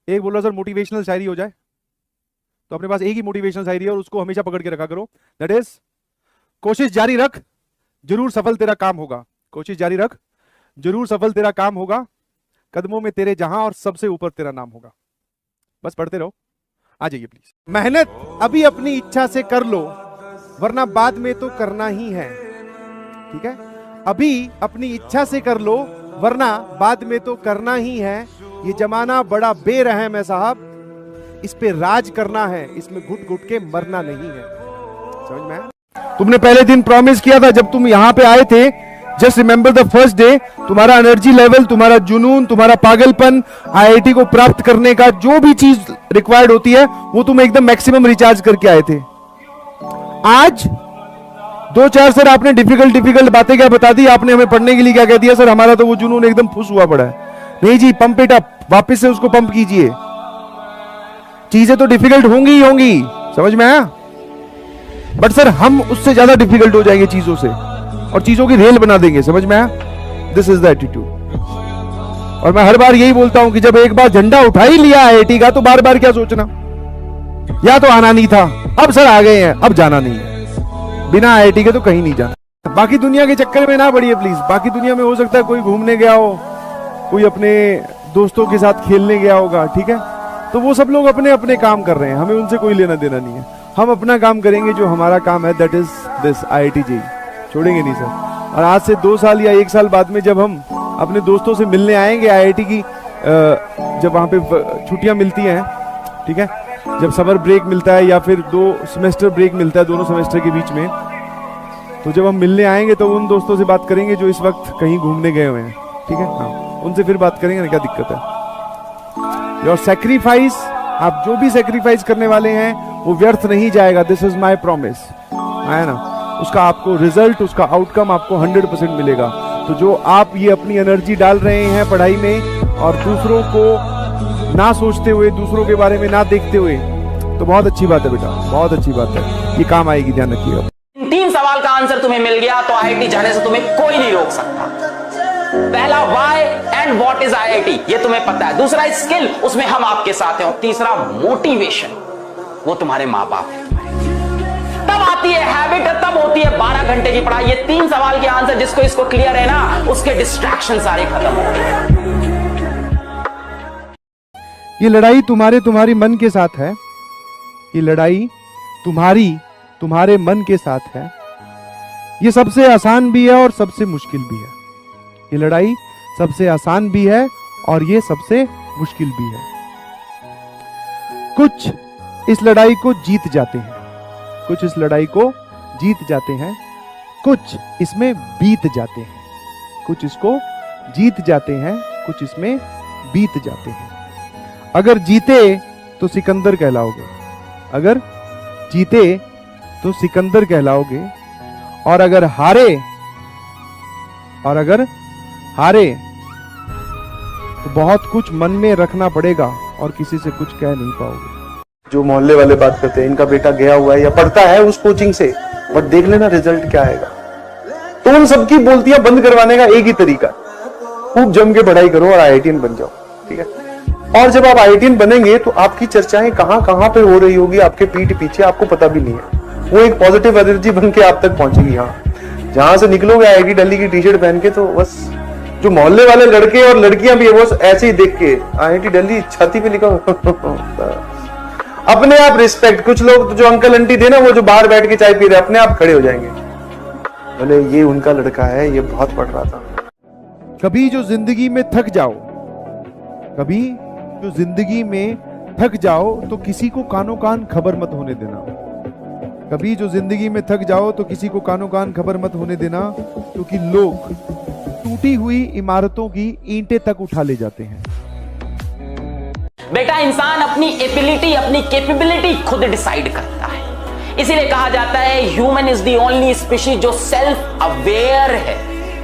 एक बोल रहा सर मोटिवेशनल शायरी हो जाए, तो अपने पास एक ही मोटिवेशनल शायरी है और उसको हमेशा पकड़ के रखा करो, दैट इज कोशिश जारी रख जरूर सफल तेरा काम होगा। कोशिश जारी रख जरूर सफल तेरा काम होगा, कदमों में तेरे जहां और सबसे ऊपर तेरा नाम होगा। बस पढ़ते रहो, आ जाइए प्लीज। मेहनत अभी अपनी इच्छा से कर लो वरना बाद में तो करना ही है। ठीक है, अभी अपनी इच्छा से कर लो वरना बाद में तो करना ही है। ये जमाना बड़ा बेरहम है साहब, इस पे राज करना है, इसमें घुट घुट के मरना नहीं है। समझ में आया? तुमने पहले दिन प्रॉमिस किया था जब तुम यहां पे आए थे, just remember the first day, तुम्हारा एनर्जी लेवल, तुम्हारा जुनून, तुम्हारा पागलपन, आईआईटी को प्राप्त करने का जो भी चीज रिक्वायर्ड होती है वो तुम एकदम मैक्सिमम रिचार्ज करके आए थे। आज 2-4 सर आपने डिफिकल्ट बातें क्या बता दी, आपने हमें पढ़ने के लिए क्या कह दिया, सर हमारा तो वो जुनून एकदम फुस हुआ पड़ा है। नहीं जी, पंप इट अप, वापस से उसको पंप कीजिए। चीजें तो डिफिकल्ट होंगी ही होंगी, समझ में आया, बट सर हम उससे ज्यादा डिफिकल्ट हो जाएंगे चीजों से और चीजों की रेल बना देंगे। समझ में आया? This is the attitude. और मैं हर बार यही बोलता हूं कि जब एक बार झंडा उठा ही लिया आईआईटी का तो बार बार क्या सोचना, या तो आना नहीं था, अब सर आ गए हैं, अब जाना नहीं है। बिना आईआईटी के तो कहीं नहीं जाना। बाकी दुनिया के चक्कर में ना पड़िए प्लीज। बाकी दुनिया में हो सकता है कोई घूमने गया हो, कोई अपने दोस्तों के साथ खेलने गया होगा, ठीक है, तो वो सब लोग अपने अपने काम कर रहे हैं, हमें उनसे कोई लेना देना नहीं है। हम अपना काम करेंगे, जो हमारा काम है that is this IIT JEE, छोड़ेंगे नहीं सर। और आज से 2 साल या 1 साल बाद में जब हम अपने दोस्तों से मिलने आएंगे आईआईटी की, जब वहां पे छुट्टियां मिलती हैं, ठीक है, जब समर ब्रेक मिलता है या फिर 2 सेमेस्टर ब्रेक मिलता है दोनों सेमेस्टर के बीच में, तो जब हम मिलने आएंगे तो उन दोस्तों से बात करेंगे जो इस वक्त कहीं घूमने गए हुए हैं, ठीक है, हाँ, उनसे फिर बात करेंगे ना क्या दिक्कत है। योर सैक्रिफाइस, आप जो भी सैक्रिफाइस करने वाले हैं वो व्यर्थ नहीं जाएगा, दिस इज माई प्रॉमिस, है ना, उसका आपको रिजल्ट, उसका आउटकम आपको 100% मिलेगा। तो जो आप ये अपनी एनर्जी डाल रहे हैं पढ़ाई में और दूसरों को ना सोचते हुए, दूसरों के बारे में ना देखते हुए, तो बहुत अच्छी बात है बेटा, बहुत अच्छी बात है, ये काम आएगी, ध्यान रखिएगा। 3 सवाल का आंसर तुम्हें मिल गया तो आईआईटी जाने से तुम्हें कोई नहीं रोक सकता। पहला why and what is IIT, ये तुम्हें पता है। दूसरा स्किल, उसमें हम आपके साथ हैं। और तीसरा मोटिवेशन, वो तुम्हारे माँ बाप है। तब आती है हैबिट, तब होती है 12 घंटे की पढ़ाई। ये 3 सवाल के आंसर जिसको इसको क्लियर है ना, उसके डिस्ट्रैक्शन सारे खत्म हो गए। ये लड़ाई तुम्हारी मन के साथ है, ये लड़ाई तुम्हारे मन के साथ है। ये सबसे आसान भी है और सबसे मुश्किल भी है। ये लड़ाई सबसे आसान भी है और ये सबसे मुश्किल भी है। कुछ इस लड़ाई को जीत जाते हैं, कुछ इस लड़ाई को जीत जाते हैं, कुछ इसमें बीत जाते हैं, कुछ इसको जीत जाते हैं, कुछ इसमें बीत जाते हैं। अगर जीते तो सिकंदर कहलाओगे, अगर जीते तो सिकंदर कहलाओगे, और अगर हारे तो बहुत कुछ मन में रखना पड़ेगा और किसी से कुछ कह नहीं पाओगे। जो मोहल्ले वाले बात करते हैं, इनका बेटा गया हुआ है या पढ़ता है उस कोचिंग से, बट देख लेना रिजल्ट क्या आएगा। तो उन सबकी बोलतियां बंद करवाने का एक ही तरीका, खूब जम के पढ़ाई करो और आईआईटीएन बन जाओ, ठीक है। और जब आप आईआईटीएन बनेंगे तो आपकी चर्चाएं कहां कहां पे हो रही होगी आपके पीठ पीछे, आपको पता भी नहीं है। वो एक पॉजिटिव एनर्जी बन के आप तक पहुंचेगी। हाँ, जहां से निकलोगे आईआईटी दिल्ली की टी-शर्ट पहन के, तो बस जो मोहल्ले वाले लड़के और लड़कियां भी है वो ऐसे ही देख के आईआईटी दिल्ली छाती पे लिखा अपने आप रिस्पेक्ट। कुछ लोग जो अंकल आंटी थे ना, वो जो बाहर बैठ के चाय पी रहे, अपने आप खड़े हो जाएंगे, बोले ये उनका लड़का है, ये बहुत पढ़ रहा था। कभी जो जिंदगी में थक जाओ, कभी जो जिंदगी में थक जाओ तो किसी को कानो कान खबर मत होने देना। कभी जो जिंदगी में थक जाओ तो किसी को कानो कान खबर मत होने देना, क्योंकि लोग टूटी हुई इमारतों की ईंटें तक उठा ले जाते हैं। बेटा, इंसान अपनी एबिलिटी, अपनी कैपेबिलिटी खुद डिसाइड करता है। इसीलिए कहा जाता है human is the only species जो सेल्फ अवेयर है।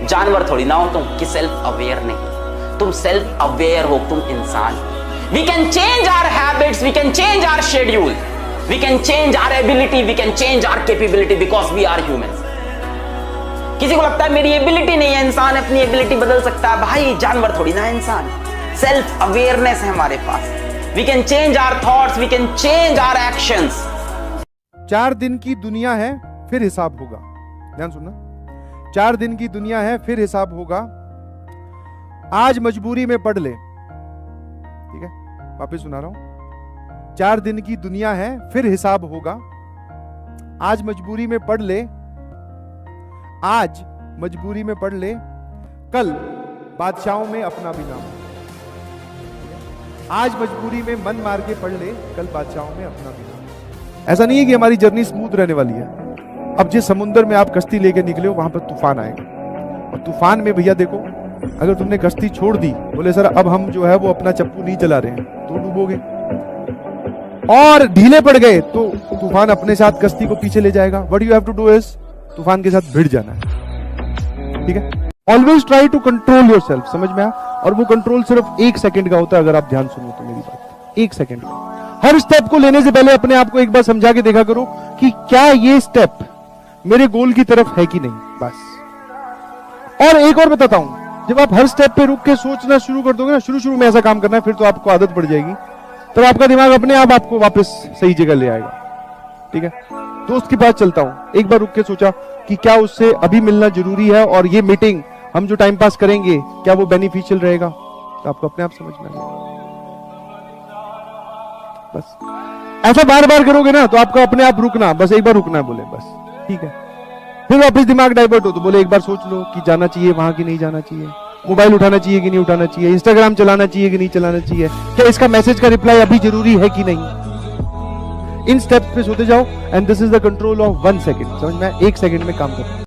जानवर थोड़ी ना हो तुम कि सेल्फ अवेयर नहीं, तुम सेल्फ अवेयर हो, तुम इंसान। We can change our habits, we can change our schedule, we can change our ability, we can change our capability, because we are humans. किसी को लगता है मेरी एबिलिटी नहीं है, इंसान अपनी एबिलिटी बदल सकता है। भाई जानवर थोड़ी ना, इंसान। सेल्फ अवेयरनेस है हमारे पास। We can change our thoughts, we can change our actions. 4 दिन की दुनिया है फिर हिसाब होगा। ध्यान सुनना, 4 दिन की दुनिया है फिर हिसाब होगा। आज मजबूरी में पढ़ ले। ठीक है, वापस सुना रहा हूं। 4 दिन की दुनिया है फिर हिसाब होगा। आज मजबूरी में पढ़ ले, आज मजबूरी में पढ़ ले, कल बादशाहों में अपना भी नाम। आज मजबूरी में मन मार के पढ़ ले, कल बादशाहों में अपना भी नाम। ऐसा नहीं है कि हमारी जर्नी स्मूथ रहने वाली है। अब जिस समुद्र में आप कश्ती लेके निकले हो वहां पर तूफान आएगा, और तूफान में भैया देखो, अगर तुमने कश्ती छोड़ दी, बोले सर अब हम जो है वो अपना चप्पू नहीं चला रहे हैं, तो डूबोगे। और ढीले पड़ गए तो तूफान अपने साथ कश्ती को पीछे ले जाएगा। What you have to do is तूफान के साथ भिड़ जाना है। ठीक है, always try to control yourself. समझ में आया? और वो कंट्रोल सिर्फ 1 सेकंड का होता है। अगर आप ध्यान सुनो तो मेरी बात, 1 सेकंड का। हर स्टेप को लेने से पहले अपने आप को एक बार समझा के देखा करो कि क्या ये स्टेप मेरे गोल की तरफ है कि नहीं, बस। और एक और बताता हूं, जब आप हर स्टेप पे रुक के सोचना शुरू कर दोगे ना, शुरू में ऐसा काम करना है, फिर तो आपको आदत पड़ जाएगी, तो आपका दिमाग अपने आप आपको वापस सही जगह ले आएगा। ठीक है, दोस्त के पास चलता हूं, एक बार रुक के सोचा कि क्या उससे अभी मिलना जरूरी है, और ये मीटिंग हम जो टाइम पास करेंगे क्या वो बेनिफिशियल रहेगा, तो आपको अपने आप समझ में आएगा। बस ऐसा बार बार करोगे ना तो आपको अपने आप रुकना, बस एक बार रुकना है, बोले बस ठीक है। फिर वापस दिमाग डाइवर्ट हो तो बोले एक बार सोच लो कि जाना चाहिए वहां की नहीं जाना चाहिए, मोबाइल उठाना चाहिए कि नहीं उठाना चाहिए, इंस्टाग्राम चलाना चाहिए कि नहीं चलाना चाहिए, क्या इसका मैसेज का रिप्लाई अभी जरूरी है कि नहीं। इन स्टेप्स पे सोते जाओ, and this is the control of 1 second. समझ में? 1 सेकंड में काम करना।